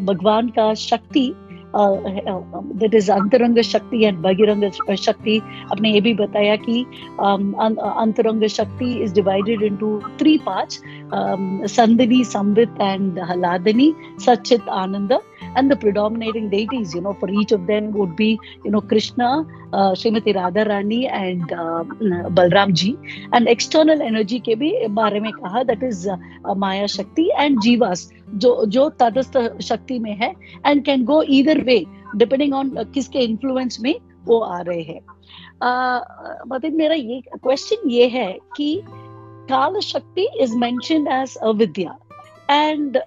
भगवान का शक्ति, that is अंतरंग शक्ति एंड बहिरंग शक्ति. आपने ये भी बताया कि अंतरंग शक्ति is divided into 3 parts, Sandini, Samvit and Haladini, Satchit, Ananda, and the predominating deities, for each of them would be, Krishna, Srimati Radharani and Balram ji. And external energy के भी बारे में कहा, that is Maya Shakti and Jivas, जो तटस्थ शक्ति में है and can go either way depending on किसके influence में वो आ रहे हैं. मतलब मेरा ये क्वेश्चन ये है कि काल शक्ति is mentioned as avidya and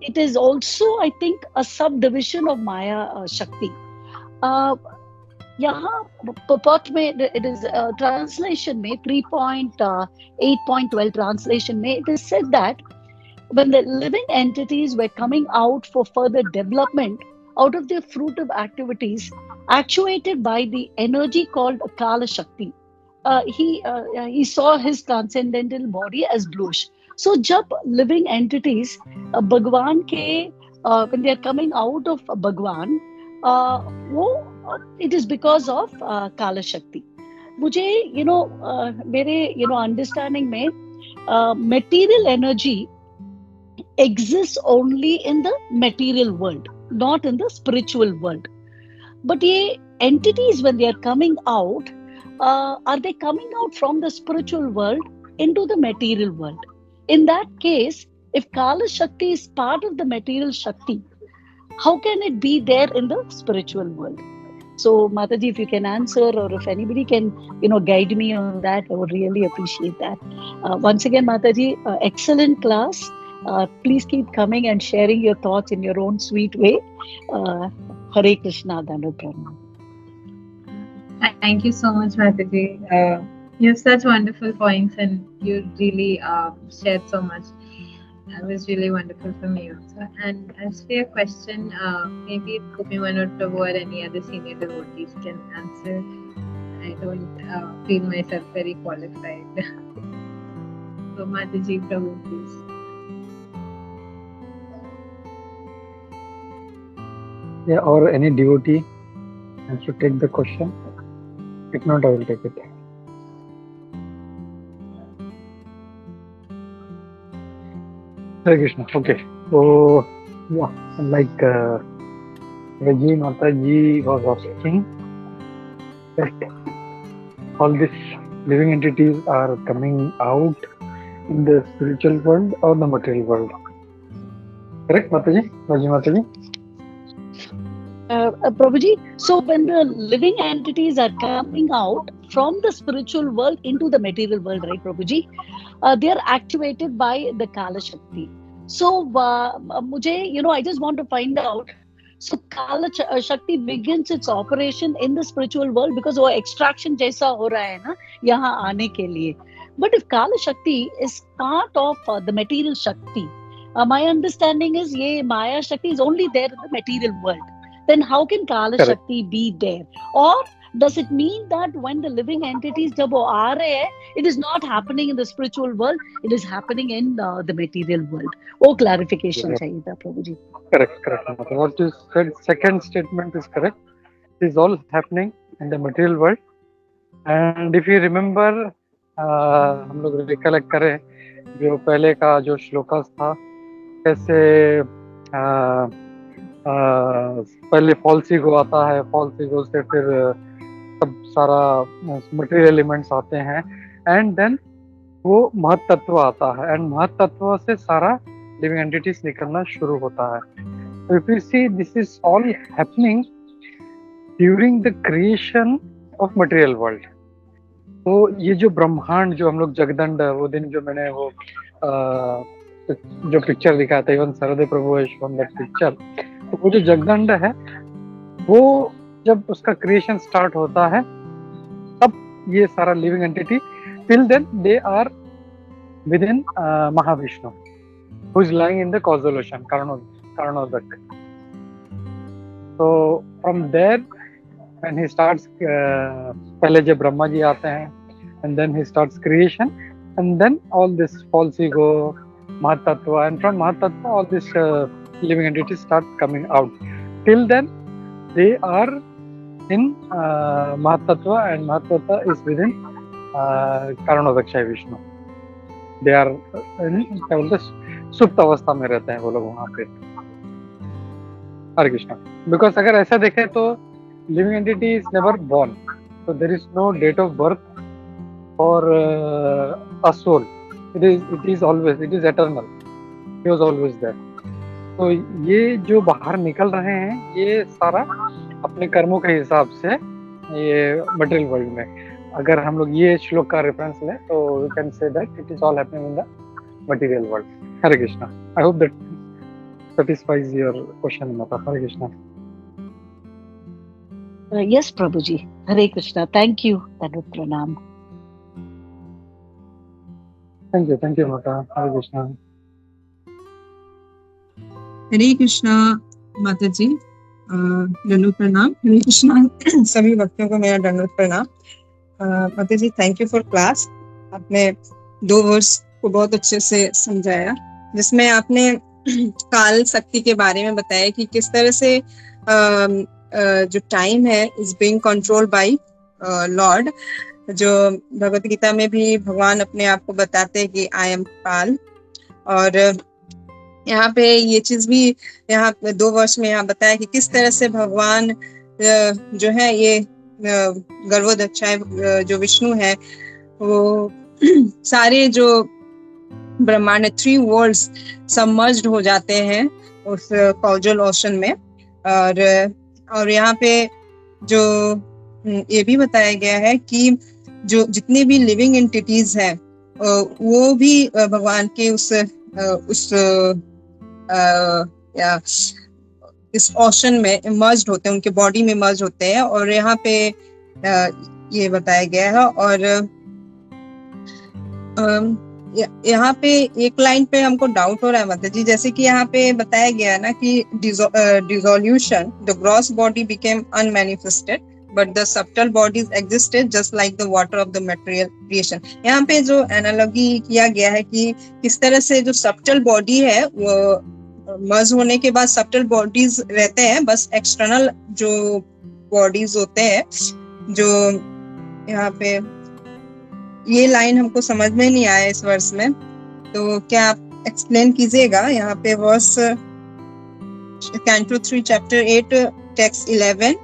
it is also, I think, a subdivision of Maya Shakti. यहाँ purport में it is translation में 3.8.12 translation में it is said that when the living entities were coming out for further development out of their fruitive activities, actuated by the energy called Kala Shakti, he saw his transcendental body as bluish. So जब living entities भगवान के when they are coming out of भगवान, वो it is because of Kala Shakti. मुझे मेरे understanding में material energy exists only in the material world, not in the spiritual world. But ye entities, when they are coming out, are they coming out from the spiritual world into the material world? In that case, if Kala Shakti is part of the material Shakti, how can it be there in the spiritual world? So, Mataji, if you can answer, or if anybody can, guide me on that, I would really appreciate that. Once again, Mataji, excellent class. Please keep coming and sharing your thoughts in your own sweet way. Hare Krishna, Dandavat Pranam. Thank you so much, Mataji. You have such wonderful points and you really shared so much. It was really wonderful for me also. And as for your question, maybe Gopi Manoj Prabhu or any other senior devotees can answer. I don't feel myself very qualified. So Mataji, Prabhu, please. Yeah, or any devotee has to take the question. If not, I will take it. Hare Krishna. Okay. So, yeah, like Raji Mataji was asking that all these living entities are coming out in the spiritual world or the material world. Correct, Mataji? Raji Mataji? Prabhuji, so when the living entities are coming out from the spiritual world into the material world, right, Prabhuji, they are activated by the Kala Shakti. So, mujhe, I just want to find out. So, Kala Shakti begins its operation in the spiritual world because वो extraction जैसा हो रहा है ना यहाँ आने के लिए. But if Kala Shakti is part of the material Shakti, my understanding is ये Maya Shakti is only there in the material world. Then how can Kala Correct. Shakti be there? Or does it mean that when the living entities जब वो आ रहे हैं, it is not happening in the spiritual world, it is happening in the material world? वो clarification चाहिए था प्रभु जी. Correct. Mataji. What you said, second statement is correct. It is all happening in the material world. And if you remember, हम लोग recollect करें जो पहले का जो श्लोकास था, कैसे पहले फॉल्स ईगो आता है, फॉल्स ईगो से फिर सब सारा मटेरियल एलिमेंट्स आते हैं, एंड देन वो महत्त्व आता है, एंड महत्त्व से सारा लिविंग एंटिटीज निकलना शुरू होता है. So if you see, this is all happening during the creation of material world. तो ये जो ब्रह्मांड जो हम लोग जगदंड, वो दिन जो मैंने वो जो पिक्चर दिखाया था, even Sarde Prabhu has shown that picture, तो वो जो जगदंड है वो जब उसका क्रिएशन स्टार्ट होता है तब ये सारा living entity, till then they are within Mahavishnu who is lying in the causal ocean, Karanodaka. तो from there when he starts, पहले जब ब्रह्मा जी आते हैं, and then he starts creation, and then all this false ego, Mahattattva, and from Mahattattva all this living entities start coming out. Till then they are in Mahatattva, and Mahatattva is within Karanodakshaya Vishnu. They are in सुप्त अवस्था में रहते हैं वो लोग वहाँ पे. हरे कृष्णा. Because अगर ऐसा देखें तो living entity is never born, so there is no date of birth for a soul. It is always, it is eternal. He was always there. तो ये जो बाहर निकल रहे हैं ये सारा अपने कर्मों के हिसाब से ये मटेरियल वर्ल्ड में, अगर हम लोग ये श्लोक का रेफरेंस लें तो we can say that it is all happening in the material world. Hare Krishna. I hope that satisfies your question, Mata. Hare Krishna. Yes, Prabhuji. Hare Krishna. Thank you. Dandavat Pranam. Thank you, Mata. Hare Krishna. Hare Krishna माता जी. दंडवत प्रणाम. हरे कृष्णा सभी भक्तों को मेरा दंडवत प्रणाम. माता ji, thank you for class. आपने 2 वर्ष को बहुत अच्छे से समझाया, जिसमें आपने काल शक्ति के बारे में बताया कि किस तरह से जो टाइम है is being control by Lord. जो भगवत गीता में भी भगवान अपने आप को बताते हैं कि आई एम काल. और यहाँ पे ये चीज भी यहाँ 2 वर्ष में यहाँ बताया कि किस तरह से भगवान जो है ये गर्भोदक्षाय जो विष्णु है वो सारे जो ब्रह्मांड 3 वर्ल्ड्स सबमर्ज्ड हो जाते हैं उस कॉजल ओशन में. और यहाँ पे जो ये भी बताया गया है कि जो जितने भी लिविंग एंटिटीज हैं वो भी भगवान के इस ओशन में मर्ज होते हैं, उनके बॉडी में मर्ज होते हैं. और यहाँ पे ये बताया गया है. और यहाँ पे एक लाइन पे हमको डाउट हो रहा है माता जी, जैसे कि यहाँ पे बताया गया ना कि dissolution, the gross body became unmanifested but the subtle bodies existed just like the water of the material creation. यहाँ पे जो एनालॉजी किया गया है कि किस तरह से जो सब्टल बॉडी है वो मर्ज होने के बाद सब्टल बॉडीज रहते हैं, बस एक्सटर्नल जो बॉडीज होते हैं. जो यहाँ पे ये लाइन हमको समझ में नहीं आया इस वर्ष में, तो क्या आप एक्सप्लेन कीजिएगा. यहाँ पे वर्स कैंटो 3 चैप्टर 8 टेक्स्ट 11.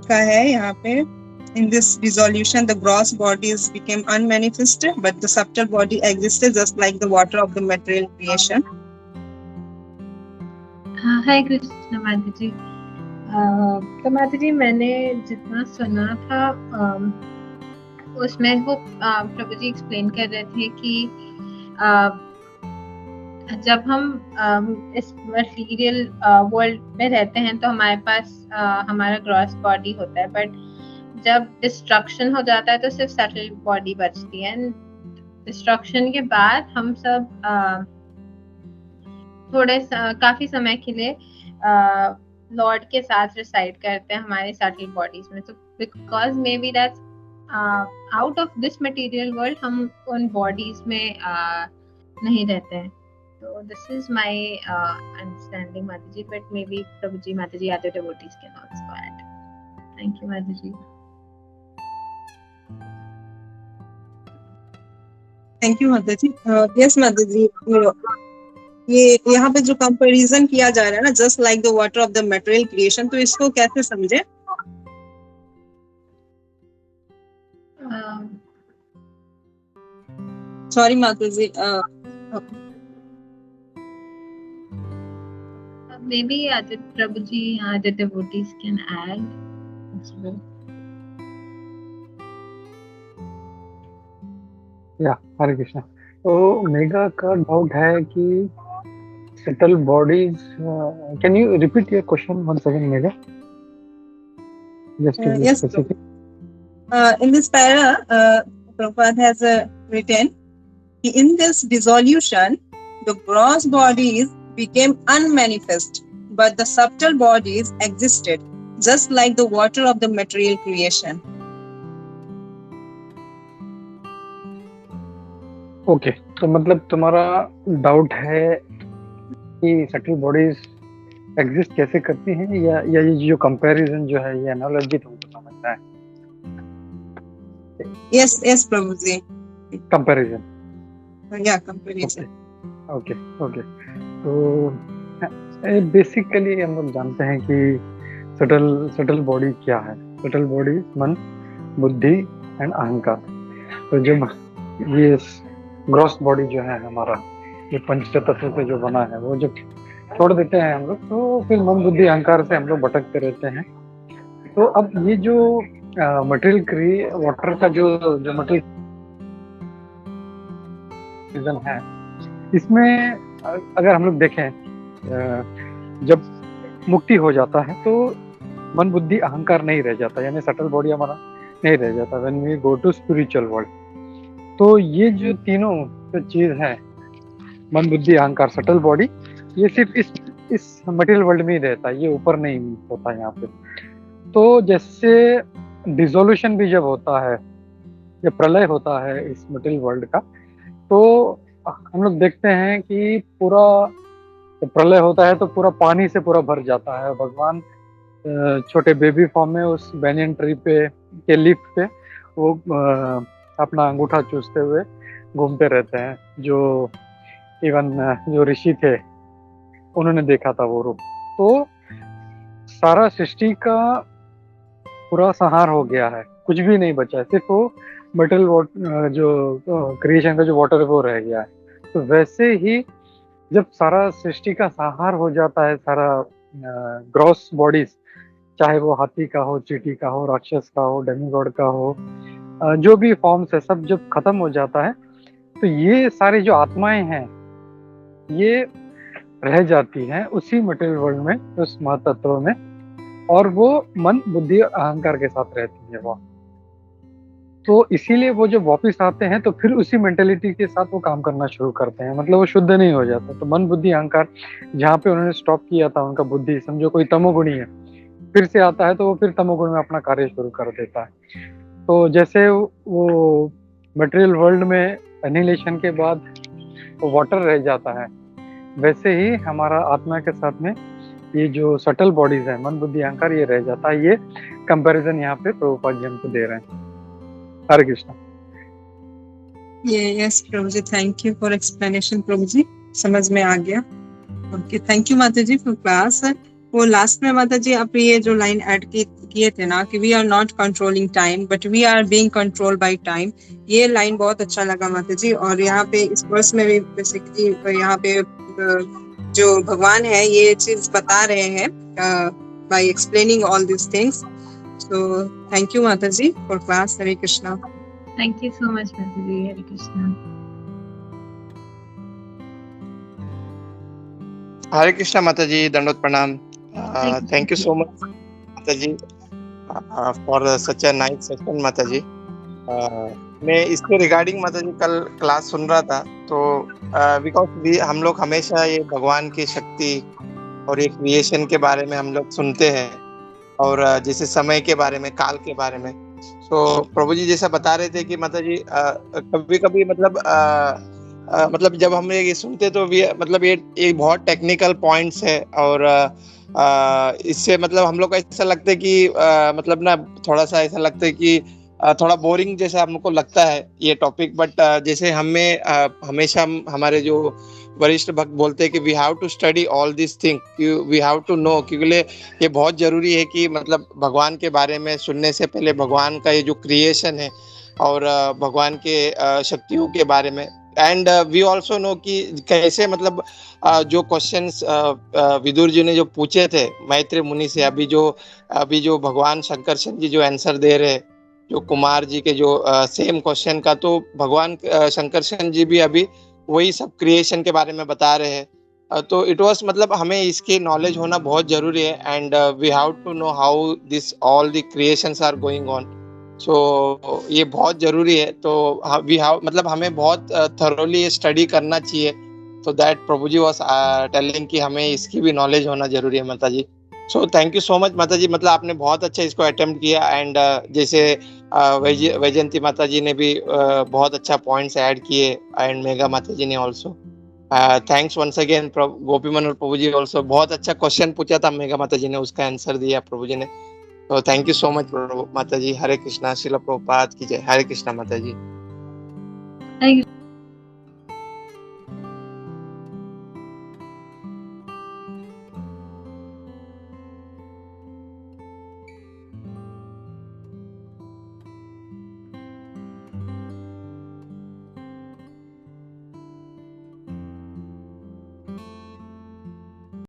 लिखा है यहाँ पे, in this dissolution the gross bodies became unmanifested but the subtle body existed just like the water of the material creation. हाय कृष्ण माता जी। तो माता जी मैंने जितना सुना था उसमें वो प्रभु जी एक्सप्लेन कर रहे थे कि जब हम इस मटीरियल वर्ल्ड में रहते हैं तो हमारे पास हमारा ग्रॉस बॉडी होता है, बट जब डिस्ट्रक्शन हो जाता है तो सिर्फ सटल बॉडी बचती है। डिस्ट्रक्शन के बाद हम सब काफी समय के लिए लॉर्ड के साथ रिसाइड करते हैं हमारे सटल बॉडीज में। तो because may be that's out of this material world हम उन बॉडीज में नहीं रहते हैं। तो दिस इज माय अंडरस्टैंडिंग माता जी, but may be Prabhu ji Mata ji other devotees can also add. Thank you Mata ji. Thank you Mata ji. Yes माता जी, ये यहाँ पे जो कंपैरिजन किया जा रहा है ना, just like the water of the material creation, तो इसको कैसे समझे? सॉरी माता जी, maybe other Prabhu ji, other devotees can add as well. हरे कृष्णा। तो मेगा का डाउट है कि subtle bodies, can you repeat your question once again Megha? Just to be yes, specific. In this para, Prabhupada has written, in this dissolution, the gross bodies became unmanifest, but the subtle bodies existed, just like the water of the material creation. Okay, तो मतलब तुम्हारा डाउट है कि सटल बॉडीज एग्जिस्ट कैसे करती हैं, या ये जो कंपैरिजन जो है, ये एनालॉजी तुमको समझना है? Yes प्रभु जी, कंपैरिजन। कंपैरिजन। ओके। तो बेसिकली हम लोग जानते हैं कि सटल बॉडी क्या है। सटल बॉडी मन, बुद्धि एंड अहंकार। तो जब ये ग्रॉस बॉडी जो है हमारा, ये पंच तत्व से जो बना है, वो जब छोड़ देते हैं हम लोग, तो फिर मन, बुद्धि, अहंकार से हम लोग भटकते रहते हैं। तो अब ये जो मटेरियल वाटर का जो मटेरियल है, इसमें अगर हम लोग देखें, जब मुक्ति हो जाता है तो मन, बुद्धि, अहंकार नहीं रह जाता, यानी सटल बॉडी हमारा नहीं रह जाता। When we go to spiritual world, तो ये जो तीनों जो चीज है, मन, बुद्धि, अहंकार, सटल बॉडी, ये सिर्फ इस मटेरियल वर्ल्ड में ही रहता है, ये ऊपर नहीं होता यहाँ पे। तो जैसे डिसोल्यूशन भी जब होता है, जब प्रलय होता है इस मटेरियल वर्ल्ड का, तो हम लोग देखते हैं कि पूरा प्रलय होता है तो पूरा पानी से पूरा भर जाता है। भगवान छोटे बेबी फॉर्म में उस बैनियन ट्री पे के लीफ पे वो अपना अंगूठा चूसते हुए घूमते रहते हैं। जो इवन जो ऋषि थे उन्होंने देखा था वो रूप। तो सारा सृष्टि का पूरा संहार हो गया है, कुछ भी नहीं बचा है, सिर्फ वो मटेरियल जो क्रिएशन का जो वाटर है वो रह गया है। तो वैसे ही जब सारा सृष्टि का संहार हो जाता है, सारा ग्रॉस बॉडीज, चाहे वो हाथी का हो, चींटी का हो, राक्षस का हो, डेमीगॉड का हो, जो भी फॉर्म्स है, सब जब खत्म हो जाता है तो ये सारी जो आत्माएं हैं ये रह जाती हैं उसी मटेरियल वर्ल्ड में, उस महातत्व में, और वो मन, बुद्धि, अहंकार के साथ रहती है वो। तो इसीलिए वो जब वापस आते हैं तो फिर उसी मेंटेलिटी के साथ वो काम करना शुरू करते हैं, मतलब वो शुद्ध नहीं हो जाता। तो मन, बुद्धि, अहंकार जहाँ पे उन्होंने स्टॉप किया था, उनका बुद्धि, समझो कोई तमोगुणी है, फिर से आता है तो वो फिर तमोगुण में अपना कार्य शुरू कर देता है। तो जैसे वो मटेरियल वर्ल्ड में एनिहिलेशन के बाद वो वाटर रह जाता है, वैसे ही हमारा आत्मा के साथ में ये जो सटल बॉडीज है, मन, बुद्धि, अहंकार, ये रह जाता है। ये कंपैरिजन यहाँ पे प्रभुपाद जी हमको दे रहे हैं। Hare Krishna. Yes Prabhu ji, thank you for explanation Prabhu ji, समझ में आ गया। Okay, thank you Mata ji for class. वो लास्ट में माता जी आप ये जो लाइन ऐड किए थे ना कि we are not controlling time but we are being controlled by time, ये लाइन बहुत अच्छा लगा माता जी। और यहाँ पे इस वर्स में भी बेसिकली यहाँ पे जो भगवान है ये चीज बता रहे हैं by explaining all this things. So thank you Mata ji for class. Hare Krishna. Thank you so much, Mataji. Hare Krishna. Hare Krishna माता जी, दंडोत प्रणाम। Thank thank you you. So much Mata ji for such a nice session Mata ji. मैं इसके रिगार्डिंग माता जी कल क्लास सुन रहा था, तो बिकॉज हम लोग हमेशा ये भगवान की शक्ति और ये क्रिएशन के बारे में हम लोग सुनते हैं, और जैसे समय के बारे में, काल के बारे में। तो प्रभु जी जैसा बता रहे थे कि माता जी कभी कभी मतलब जब हम ये सुनते तो मतलब ये बहुत टेक्निकल पॉइंट्स है, और इससे मतलब हम लोग को ऐसा लगता है कि मतलब ना थोड़ा सा ऐसा लगता है कि थोड़ा बोरिंग जैसा हमको लगता है ये टॉपिक। बट जैसे हमेशा हमारे जो वरिष्ठ भक्त बोलते हैं कि we have to study all this thing, we have to know, क्योंकि ये बहुत जरूरी है कि मतलब भगवान के बारे में सुनने से पहले भगवान का ये जो क्रिएशन है और भगवान के शक्तियों के बारे में, एंड वी ऑल्सो नो कि कैसे मतलब जो क्वेश्चंस विदुर जी ने जो पूछे थे मैत्रेय मुनि से, अभी जो भगवान शंकरशन जी जो आंसर दे रहे, जो कुमार जी के जो सेम क्वेश्चन का, तो भगवान शंकरशन जी भी अभी वही सब क्रिएशन के बारे में बता रहे हैं। तो इट वाज मतलब हमें इसकी नॉलेज होना बहुत जरूरी है, and we have to know how this all the creations are going on. So ये बहुत जरूरी है। तो वी हैव मतलब हमें बहुत थरोली स्टडी करना चाहिए। तो that Prabhu ji was telling कि हमें इसकी भी नॉलेज होना जरूरी है Mata ji. So thank you so much Mata ji, मतलब आपने बहुत अच्छा इसको अटेम्प्ट किया, एंड जैसे वैजयंती माता जी ने भी बहुत अच्छा पॉइंट्स ऐड किए, एंड मेगा माता जी ने ऑल्सो थैंक्स वंस अगेन। गोपी मनोहर प्रभु जी ऑल्सो बहुत अच्छा क्वेश्चन पूछा था मेगा माता जी ने, उसका आंसर दिया प्रभु जी ने। तो thank you so much Mata जी। हरे कृष्णा। श्रील प्रभुपाद की जय। हरे कृष्णा माता जी। Thank you.